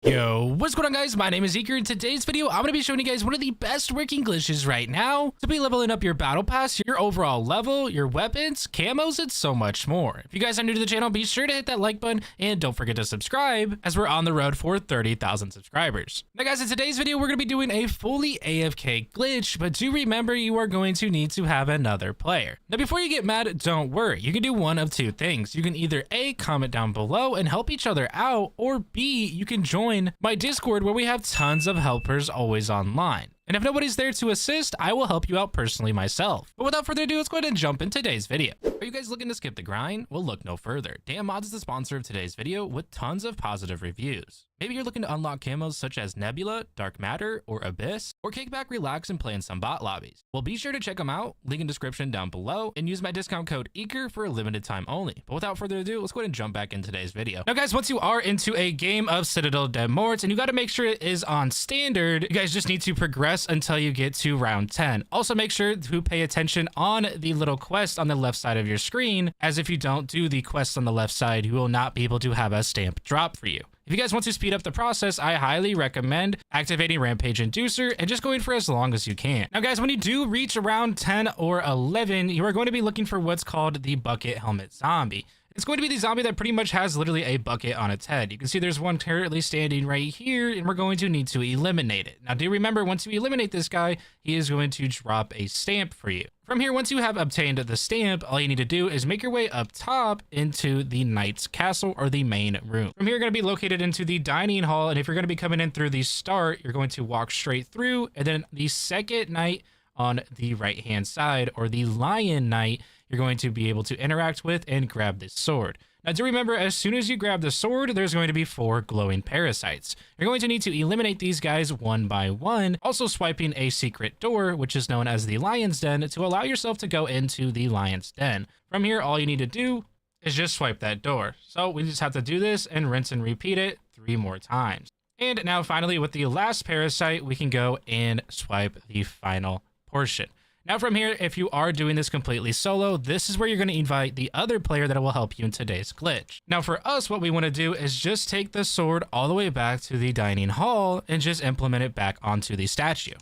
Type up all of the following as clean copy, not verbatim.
Yo, what's going on guys? My name is Eker. In today's video, I'm going to be showing you guys one of the best working glitches right now to be leveling up your battle pass, your overall level, your weapons, camos, and so much more. If you guys are new to the channel, be sure to hit that like button and don't forget to subscribe as we're on the road for 30,000 subscribers. Now guys, in today's video, we're going to be doing a fully AFK glitch, but do remember you are going to need to have another player. Now before you get mad, don't worry. You can do one of two things. You can either A, comment down below and help each other out, or B, you can join my Discord where we have tons of helpers always online. And if nobody's there to assist, I will help you out personally myself. But without further ado, let's go ahead and jump in today's video. Are you guys looking to skip the grind? Well, look no further. Mods is the sponsor of today's video with tons of positive reviews. Maybe you're looking to unlock camos such as Nebula, Dark Matter, or Abyss, or kick back, relax, and play in some bot lobbies. Well, be sure to check them out, link in description down below, and use my discount code EKER for a limited time only. But without further ado, let's go ahead and jump back in today's video. Now guys, once you are into a game of Citadel Demorts, and you got to make sure it is on standard, you guys just need to progress until you get to round 10. Also make sure to pay attention on the little quest on the left side of your screen, as if you don't do the quest on the left side, you will not be able to have a stamp drop for you. If you guys want to speed up the process, I highly recommend activating Rampage Inducer and just going for as long as you can. Now guys, when you do reach around 10 or 11, you are going to be looking for what's called the bucket helmet zombie. It's going to be the zombie that pretty much has literally a bucket on its head. You can see there's one currently standing right here, and we're going to need to eliminate it. Now do remember, once you eliminate this guy, he is going to drop a stamp for you. From here, once you have obtained the stamp, all you need to do is make your way up top into the Knight's Castle, or the main room. From here, you're going to be located into the dining hall, and if you're going to be coming in through the start, you're going to walk straight through, and then the second knight on the right hand side, or the Lion Knight, you're going to be able to interact with and grab this sword. Now do remember, as soon as you grab the sword, there's going to be 4 glowing parasites. You're going to need to eliminate these guys one by one, also swiping a secret door, which is known as the Lion's Den, to allow yourself to go into the Lion's Den. From here, all you need to do is just swipe that door. So we just have to do this and rinse and repeat it 3 more times. And now finally, with the last parasite, we can go and swipe the final portion. Now from here, if you are doing this completely solo, this is where you're going to invite the other player that will help you in today's glitch. Now for us, what we want to do is just take the sword all the way back to the dining hall and just implement it back onto the statue.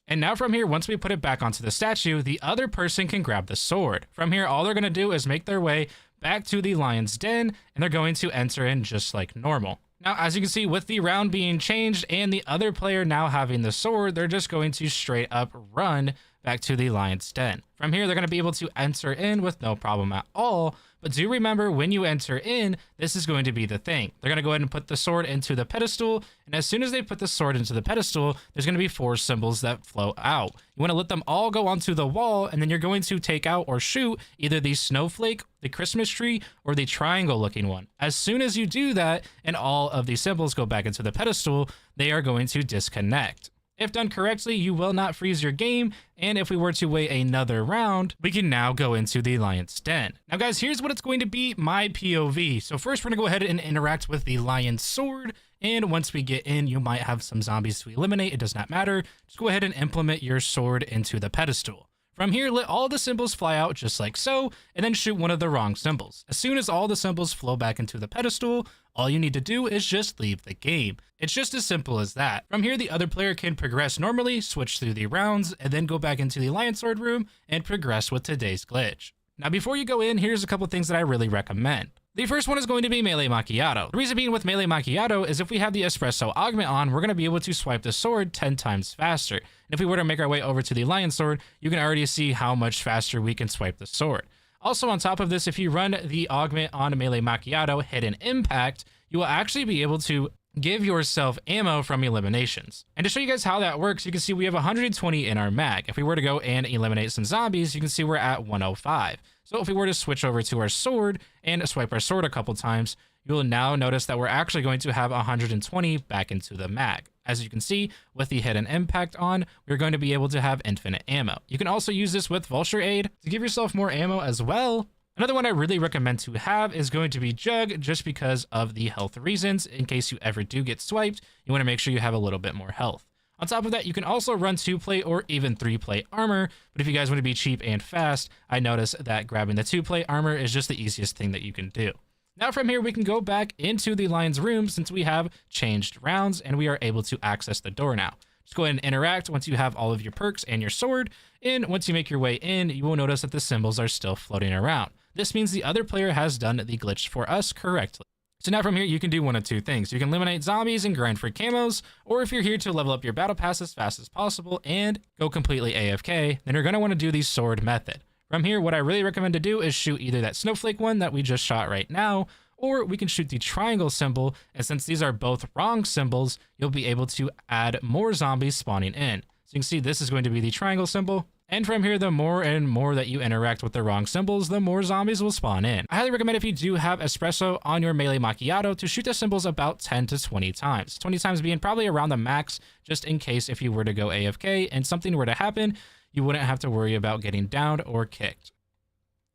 And now from here, once we put it back onto the statue, the other person can grab the sword. From here, all they're going to do is make their way back to the Lion's Den, and they're going to enter in just like normal. Now, as you can see, with the round being changed and the other player now having the sword, they're just going to straight up run back to the Lion's Den. From here, they're going to be able to enter in with no problem at all. But do remember, when you enter in, this is going to be the thing. They're going to go ahead and put the sword into the pedestal. And as soon as they put the sword into the pedestal, there's going to be 4 symbols that flow out. You want to let them all go onto the wall, and then you're going to take out or shoot either the snowflake, the Christmas tree, or the triangle looking one. As soon as you do that, and all of these symbols go back into the pedestal, they are going to disconnect. If done correctly, you will not freeze your game, and if we were to wait another round, we can now go into the Lion's Den. Now guys, here's what it's going to be, my POV. So first, we're going to go ahead and interact with the Lion's sword, and once we get in, you might have some zombies to eliminate. It does not matter. Just go ahead and implement your sword into the pedestal. From here, let all the symbols fly out just like so, and then shoot one of the wrong symbols. As soon as all the symbols flow back into the pedestal, all you need to do is just leave the game. It's just as simple as that. From here, the other player can progress normally, switch through the rounds, and then go back into the Lion Sword room and progress with today's glitch. Now, before you go in, here's a couple things that I really recommend. The first one is going to be Melee Macchiato. The reason being with Melee Macchiato is if we have the Espresso Augment on, we're going to be able to swipe the sword 10 times faster. And if we were to make our way over to the Lion Sword, you can already see how much faster we can swipe the sword. Also, on top of this, if you run the Augment on Melee Macchiato Hidden Impact, you will actually be able to give yourself ammo from eliminations. And to show you guys how that works, you can see we have 120 in our mag. If we were to go and eliminate some zombies, you can see we're at 105. So if we were to switch over to our sword and swipe our sword a couple times, you will now notice that we're actually going to have 120 back into the mag. As you can see, with the Hidden Impact on, we're going to be able to have infinite ammo. You can also use this with Vulture Aid to give yourself more ammo as well. Another one I really recommend to have is going to be Jug, just because of the health reasons. In case you ever do get swiped, you want to make sure you have a little bit more health. On top of that, you can also run 2-plate or even 3-plate armor, but if you guys want to be cheap and fast, I notice that grabbing the 2-plate armor is just the easiest thing that you can do. Now from here, we can go back into the lion's room since we have changed rounds and we are able to access the door now. Just go ahead and interact once you have all of your perks and your sword. And once you make your way in, you will notice that the symbols are still floating around. This means the other player has done the glitch for us correctly. So now from here, you can do one of two things. You can eliminate zombies and grind for camos, or if you're here to level up your battle pass as fast as possible and go completely AFK, then you're going to want to do the sword method. From here, what I really recommend to do is shoot either that snowflake one that we just shot right now, or we can shoot the triangle symbol, and since these are both wrong symbols, you'll be able to add more zombies spawning in. So you can see this is going to be the triangle symbol. And from here, the more and more that you interact with the wrong symbols, the more zombies will spawn in. I highly recommend if you do have espresso on your melee macchiato to shoot the symbols about 10 to 20 times. 20 times being probably around the max, just in case if you were to go AFK and something were to happen, you wouldn't have to worry about getting downed or kicked.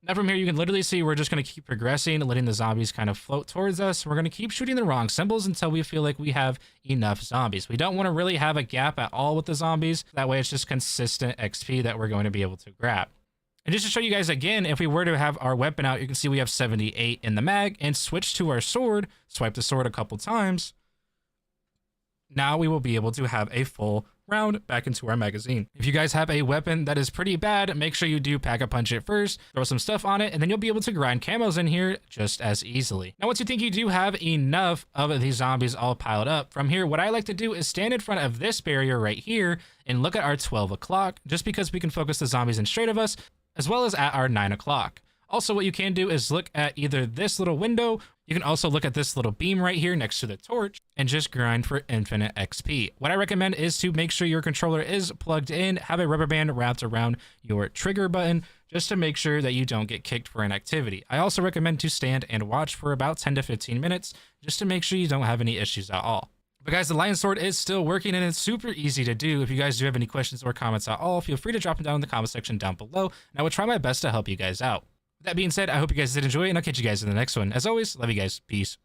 Now from here, you can literally see we're just going to keep progressing, letting the zombies kind of float towards us. We're going to keep shooting the wrong symbols until we feel like we have enough zombies. We don't want to really have a gap at all with the zombies. That way it's just consistent XP that we're going to be able to grab. And just to show you guys again, if we were to have our weapon out, you can see we have 78 in the mag and switch to our sword, swipe the sword a couple times. Now we will be able to have a full round back into our magazine. If you guys have a weapon that is pretty bad, make sure you do pack a punch it first, throw some stuff on it, and then you'll be able to grind camos in here just as easily. Now, once you think you do have enough of these zombies all piled up, from here, what I like to do is stand in front of this barrier right here and look at our 12 o'clock, just because we can focus the zombies in straight of us, as well as at our 9 o'clock. Also, what you can do is look at either this little window. You can also look at this little beam right here next to the torch and just grind for infinite XP. What I recommend is to make sure your controller is plugged in, have a rubber band wrapped around your trigger button just to make sure that you don't get kicked for an activity. I also recommend to stand and watch for about 10 to 15 minutes just to make sure you don't have any issues at all. But guys, the Lion Sword is still working and it's super easy to do. If you guys do have any questions or comments at all, feel free to drop them down in the comment section down below, and I will try my best to help you guys out. That being said, I hope you guys did enjoy, and I'll catch you guys in the next one. As always, love you guys. Peace.